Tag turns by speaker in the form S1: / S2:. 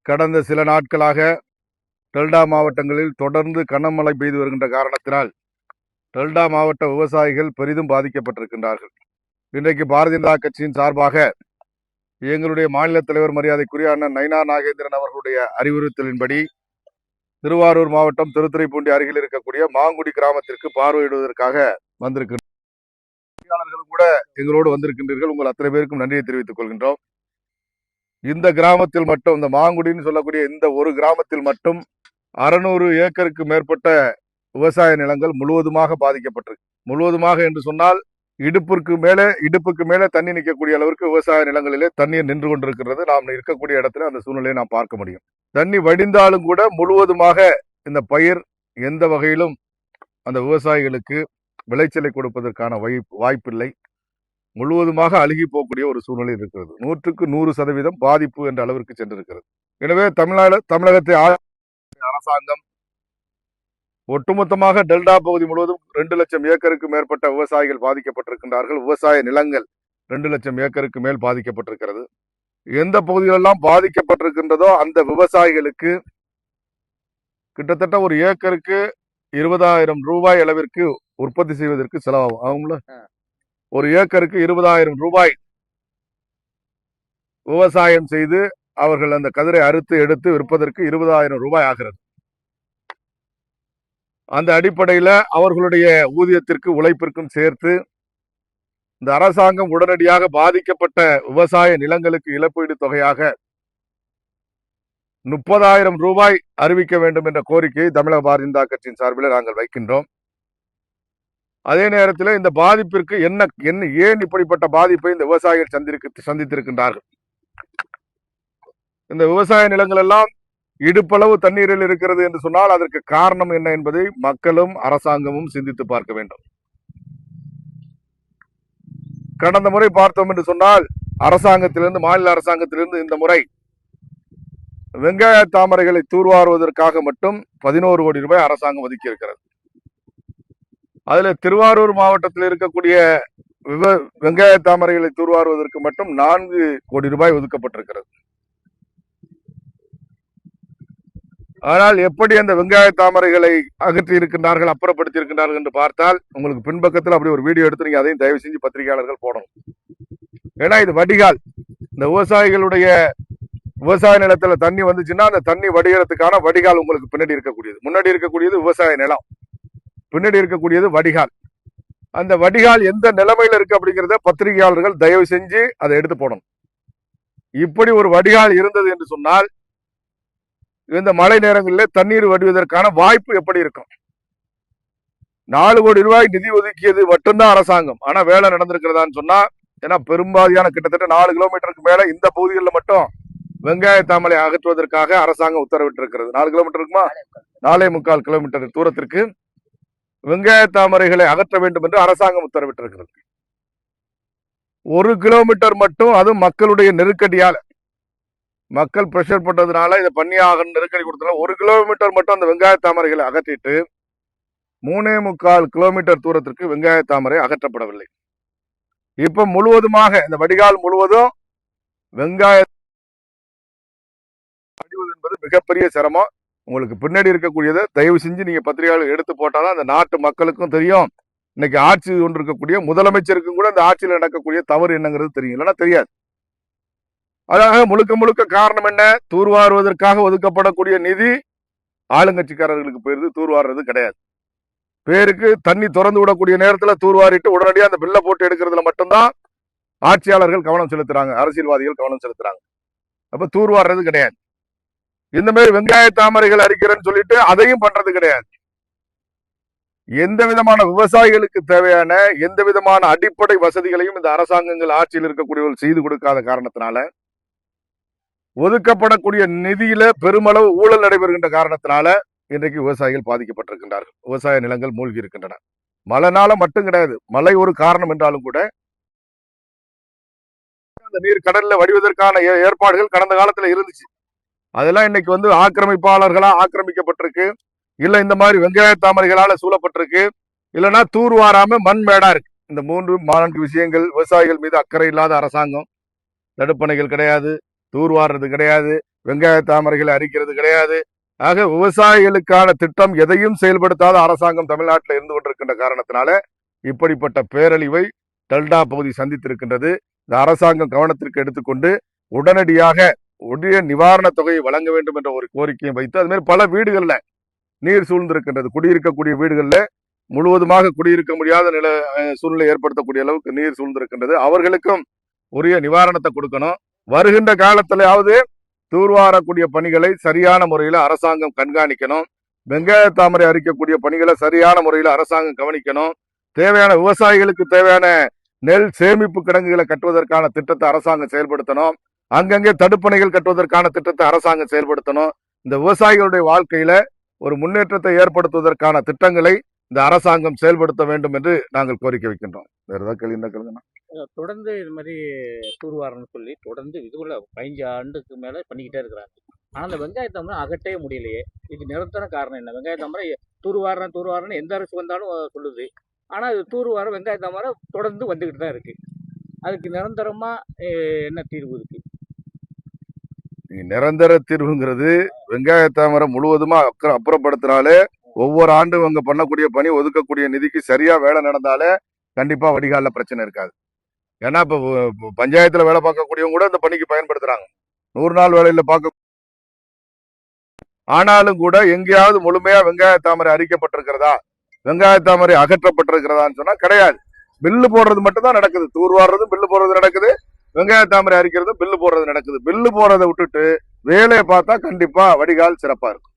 S1: கடந்த சில நாட்களாக டெல்டா மாவட்டங்களில் தொடர்ந்து கனமழை பெய்து வருகின்ற காரணத்தினால் டெல்டா மாவட்ட விவசாயிகள் பெரிதும் பாதிக்கப்பட்டிருக்கின்றார்கள். இன்றைக்கு பாரதிய ஜனதா கட்சியின் சார்பாக எங்களுடைய மாநில தலைவர் மரியாதைக்குரிய அண்ணன் நயினா நாகேந்திரன் அவர்களுடைய அறிவுறுத்தலின்படி திருவாரூர் மாவட்டம் திருத்துறைப்பூண்டி அருகில் இருக்கக்கூடிய மாங்குடி கிராமத்திற்கு பார்வையிடுவதற்காக வந்திருக்கின்றோம். கூட எங்களோடு வந்திருக்கின்றீர்கள். உங்கள் அத்தனை பேருக்கும் நன்றியை தெரிவித்துக் கொள்கின்றோம். இந்த கிராமத்தில் மட்டும், இந்த மாங்குடின்னு சொல்லக்கூடிய இந்த ஒரு கிராமத்தில் மட்டும் 600 ஏக்கருக்கு மேற்பட்ட விவசாய நிலங்கள் முழுவதுமாக பாதிக்கப்பட்டிருக்கு. முழுவதுமாக என்று சொன்னால் இடுப்புக்கு மேலே தண்ணி நிற்கக்கூடிய அளவிற்கு விவசாய நிலங்களிலே தண்ணீர் நின்று கொண்டிருக்கிறது. நாம் இருக்கக்கூடிய இடத்துல அந்த சூழ்நிலையை நாம் பார்க்க முடியும். தண்ணி வடிந்தாலும் கூட முழுவதுமாக இந்த பயிர் எந்த வகையிலும் அந்த விவசாயிகளுக்கு விளைச்சலை கொடுப்பதற்கான வாய்ப்பில்லை. முழுவதுமாக அழுகி போகக்கூடிய ஒரு சூழ்நிலை இருக்கிறது. 100க்கு 100% பாதிப்பு என்ற அளவிற்கு சென்றிருக்கிறது. எனவே தமிழகத்தை அரசாங்கம் ஒட்டுமொத்தமாக டெல்டா பகுதி முழுவதும் 2 லட்சம் ஏக்கருக்கு மேற்பட்ட விவசாயிகள் பாதிக்கப்பட்டிருக்கின்றார்கள். விவசாய நிலங்கள் 2 லட்சம் ஏக்கருக்கு மேல் பாதிக்கப்பட்டிருக்கிறது. எந்த பகுதிகளெல்லாம் பாதிக்கப்பட்டிருக்கின்றதோ அந்த விவசாயிகளுக்கு கிட்டத்தட்ட ஒரு ஏக்கருக்கு 20,000 ரூபாய் அளவிற்கு உற்பத்தி செய்வதற்கு செலவாகும். அவங்கள ஒரு ஏக்கருக்கு 20,000 ரூபாய் விவசாயம் செய்து அவர்கள் அந்த கதிரை அறுத்து எடுத்து விற்பதற்கு 20,000 ரூபாய் ஆகிறது. அந்த அடிப்படையில் அவர்களுடைய ஊதியத்திற்கு உழைப்பிற்கும் சேர்த்து இந்த அரசாங்கம் உடனடியாக பாதிக்கப்பட்ட விவசாய நிலங்களுக்கு இழப்பீடு தொகையாக 30,000 ரூபாய் அறிவிக்க வேண்டும் என்ற கோரிக்கையை தமிழக பாரதிய ஜனதா கட்சியின் சார்பில் நாங்கள் வைக்கின்றோம். அதே நேரத்தில் இந்த பாதிப்பிற்கு ஏன் இப்படிப்பட்ட பாதிப்பை இந்த விவசாயிகள் சந்தித்திருக்கின்றார்கள்? இந்த விவசாய நிலங்கள் எல்லாம் இடுப்பளவு தண்ணீரில் இருக்கிறது என்று சொன்னால் அதற்கு காரணம் என்ன என்பதை மக்களும் அரசாங்கமும் சிந்தித்து பார்க்க வேண்டும். கடந்த முறை பார்த்தோம் என்று சொன்னால் அரசாங்கத்திலிருந்து, மாநில அரசாங்கத்திலிருந்து இந்த முறை வெங்காய தாமரைகளை தூர்வாருவதற்காக மட்டும் 11 கோடி ரூபாய் அரசாங்கம் ஒதுக்கி இருக்கிறது. அதுல திருவாரூர் மாவட்டத்தில் இருக்கக்கூடிய வெங்காய தாமரைகளை தூர்வாருவதற்கு மட்டும் 4 கோடி ரூபாய் ஒதுக்கப்பட்டிருக்கிறது. ஆனால் எப்படி அந்த வெங்காய தாமரைகளை அகற்றி இருக்கின்றார்கள், அப்புறப்படுத்தி இருக்கின்றார்கள் என்று பார்த்தால் உங்களுக்கு பின்பக்கத்தில் அப்படி ஒரு வீடியோ எடுத்து நீங்க அதையும் தயவு செஞ்சு பத்திரிகையாளர்கள் போடணும். ஏன்னா இது வடிகால். இந்த விவசாயிகளுடைய விவசாய நிலத்துல தண்ணி வந்துச்சுன்னா அந்த தண்ணி வடிகிறதுக்கான வடிகால் உங்களுக்கு பின்னாடி இருக்கக்கூடியது. முன்னாடி இருக்கக்கூடியது விவசாய நிலம், பின்னாடி இருக்கக்கூடியது வடிகால். அந்த வடிகால் எந்த நிலைமையில இருக்கு அப்படிங்கிறத பத்திரிகையாளர்கள் தயவு செஞ்சு அதை எடுத்து போடணும். இப்படி ஒரு வடிகால் இருந்தது என்று சொன்னால் இந்த மழை நேரங்களில் தண்ணீர் வடிவதற்கான வாய்ப்பு எப்படி இருக்கும்? 4 கோடி ரூபாய் நிதி ஒதுக்கியது மட்டும்தான் அரசாங்கம். ஆனா வேலை நடந்திருக்கிறதான்னு சொன்னா, ஏன்னா பெரும்பாலான கிட்டத்தட்ட 4 கிலோமீட்டருக்கு மேல இந்த பகுதிகளில் மட்டும் வெங்காய தாமரை அகற்றுவதற்காக அரசாங்கம் உத்தரவிட்டிருக்கிறது. 4 கிலோமீட்டர் இருக்குமா? 4.25 கிலோமீட்டர் தூரத்திற்கு வெங்காய தாமரைகளை அகற்ற வேண்டும் என்று அரசாங்கம் உத்தரவிட்டிருக்கிறது. 1 கிலோமீட்டர் மட்டும், அது மக்களுடைய நெருக்கடியால, மக்கள் பிரஷர் பண்றதுனால இதை பண்ணியாக நெருக்கடி கொடுத்தனால 1 கிலோமீட்டர் மட்டும் அந்த வெங்காய தாமரைகளை அகற்றிட்டு 3.25 கிலோமீட்டர் தூரத்திற்கு வெங்காய தாமரை அகற்றப்படவில்லை. இப்ப முழுவதுமாக இந்த வடிகால் முழுவதும் வெங்காய அடிவது என்பது மிகப்பெரிய சிரமம். உங்களுக்கு பின்னாடி இருக்கக்கூடியதை தயவு செஞ்சு நீங்க பத்திரிகையாளர்கள் எடுத்து போட்டாதான் அந்த நாட்டு மக்களுக்கும் தெரியும். இன்னைக்கு ஆட்சி கொண்டு இருக்கக்கூடிய முதலமைச்சருக்கும் கூட இந்த ஆட்சியில் நடக்கக்கூடிய தவறு என்னங்கிறது தெரியும், இல்லைன்னா தெரியாது. அதாக முழுக்க காரணம் என்ன? தூர்வாருவதற்காக ஒதுக்கப்படக்கூடிய நிதி ஆளுங்கட்சிக்காரர்களுக்கு போயிருது, தூர்வாடுறது கிடையாது. பேருக்கு தண்ணி திறந்து விடக்கூடிய நேரத்துல தூர்வாரிட்டு உடனடியாக அந்த பில்லை போட்டு எடுக்கிறதுல மட்டும்தான் ஆட்சியாளர்கள் கவனம் செலுத்துறாங்க, அரசியல்வாதிகள் கவனம் செலுத்துறாங்க. அப்ப தூர்வாடுறது கிடையாது. இந்த மாதிரி வெங்காய தாமரைகள் அரிக்கிறேன்னு சொல்லிட்டு அதையும் பண்றது கிடையாது. எந்த விதமான விவசாயிகளுக்கு தேவையான எந்த விதமான அடிப்படை வசதிகளையும் இந்த அரசாங்கங்கள் ஆட்சியில் இருக்கக்கூடியவர்கள் செய்து கொடுக்காத காரணத்தினால, ஒதுக்கப்படக்கூடிய நிதியில பெருமளவு ஊழல் நடைபெறுகின்ற காரணத்தினால இன்றைக்கு விவசாயிகள் பாதிக்கப்பட்டிருக்கின்றார்கள். விவசாய நிலங்கள் மூழ்கி இருக்கின்றன. மழைனால மட்டும் கிடையாது, மழை ஒரு காரணம் என்றாலும் கூட அந்த நீர் கடல்ல வடிவதற்கான ஏற்பாடுகள் கடந்த காலத்துல இருந்துச்சு. அதெல்லாம் இன்னைக்கு ஆக்கிரமிப்பாளர்களா ஆக்கிரமிக்கப்பட்டிருக்கு, இல்ல இந்த மாதிரி வெங்காய தாமரைகளால சூழப்பட்டிருக்கு, இல்லைன்னா தூர்வாராம மண் மேடா இருக்கு. இந்த 3-4 விஷயங்கள். விவசாயிகள் மீது அக்கறை இல்லாத அரசாங்கம், தடுப்பணைகள் கிடையாது, தூர்வாடுறது கிடையாது, வெங்காய தாமரைகளை அரிக்கிறது கிடையாது. ஆக விவசாயிகளுக்கான திட்டம் எதையும் செயல்படுத்தாத அரசாங்கம் தமிழ்நாட்டில் இருந்து கொண்டிருக்கின்ற காரணத்தினால இப்படிப்பட்ட பேரழிவை டெல்டா பகுதி சந்தித்திருக்கின்றது. இந்த அரசாங்கம் கவனத்திற்கு எடுத்துக்கொண்டு உடனடியாக உரிய நிவாரண தொகையை வழங்க வேண்டும் என்ற ஒரு கோரிக்கையை வைத்து, அது மாதிரி பல வீடுகள்ல நீர் சூழ்ந்திருக்கின்றது. குடியிருக்கக்கூடிய வீடுகள்ல முழுவதுமாக குடியிருக்க முடியாத சூழ்நிலை ஏற்படுத்தக்கூடிய அளவுக்கு நீர் சூழ்ந்திருக்கின்றது. அவர்களுக்கும் உரிய நிவாரணத்தை கொடுக்கணும். வருகின்ற காலத்திலாவது தூர்வாரக்கூடிய பணிகளை சரியான முறையில் அரசாங்கம் கண்காணிக்கணும். வெங்காய தாமரை அரிக்கக்கூடிய பணிகளை சரியான முறையில் அரசாங்கம் கவனிக்கணும். தேவையான விவசாயிகளுக்கு தேவையான நெல் சேமிப்பு கிடங்குகளை கட்டுவதற்கான திட்டத்தை அரசாங்கம் செயல்படுத்தணும். அங்கங்கே தடுப்பணைகள் கட்டுவதற்கான திட்டத்தை அரசாங்கம் செயல்படுத்தணும். இந்த விவசாயிகளுடைய வாழ்க்கையில ஒரு முன்னேற்றத்தை ஏற்படுத்துவதற்கான திட்டங்களை இந்த அரசாங்கம் செயல்படுத்த வேண்டும் என்று நாங்கள் கோரிக்கை வைக்கின்றோம். வேற ஏதாவது கேள்வி என்ன கேளுங்க.
S2: தொடர்ந்து இது மாதிரி தூர்வாரம்னு சொல்லி தொடர்ந்து இதுக்குள்ள 15 ஆண்டுக்கு மேல பண்ணிக்கிட்டே இருக்கிறாங்க. ஆனா அந்த வெங்காய தாமரை அகற்றவே முடியலையே. இதுக்கு நிரந்தர காரணம் என்ன? வெங்காய தாமரை தூர்வாரன்னு எந்த அரசு வந்தாலும் சொல்லுது. ஆனா இது தூர்வாரம் வெங்காய தாமரை தொடர்ந்து வந்துகிட்டு தான் இருக்கு. அதுக்கு நிரந்தரமா என்ன தீர்வு இருக்கு?
S1: நிரந்தர தீர்வுங்கிறது வெங்காய தாமரை முழுவதுமா அப்புறப்படுத்தினாலே, ஒவ்வொரு ஆண்டும் இவங்க பண்ணக்கூடிய பணி ஒதுக்கக்கூடிய நிதிக்கு சரியா வேலை நடந்தாலே கண்டிப்பா வடிகால பிரச்சனை இருக்காது. ஏன்னா இப்ப பஞ்சாயத்துல வேலை பார்க்கக்கூடியவங்க கூட இந்த பணிக்கு பயன்படுத்துறாங்க. 100 நாள் வேலையில பார்க்க, ஆனாலும் கூட எங்கேயாவது முழுமையா வெங்காய தாமரை அரிக்கப்பட்டிருக்கிறதா, வெங்காய தாமரை அகற்றப்பட்டிருக்கிறதான்னு சொன்னா கிடையாது. பில்லு போடுறது மட்டும் தான் நடக்குது. தூர்வாடுறதும் பில்லு போடுறது நடக்குது, வெங்காய தாமரை அரிக்கிறதும் பில்லு போடுறது நடக்குது. பில்லு போடுறதை விட்டுட்டு வேலையை பார்த்தா கண்டிப்பா வடிகால் சிறப்பா இருக்கும்.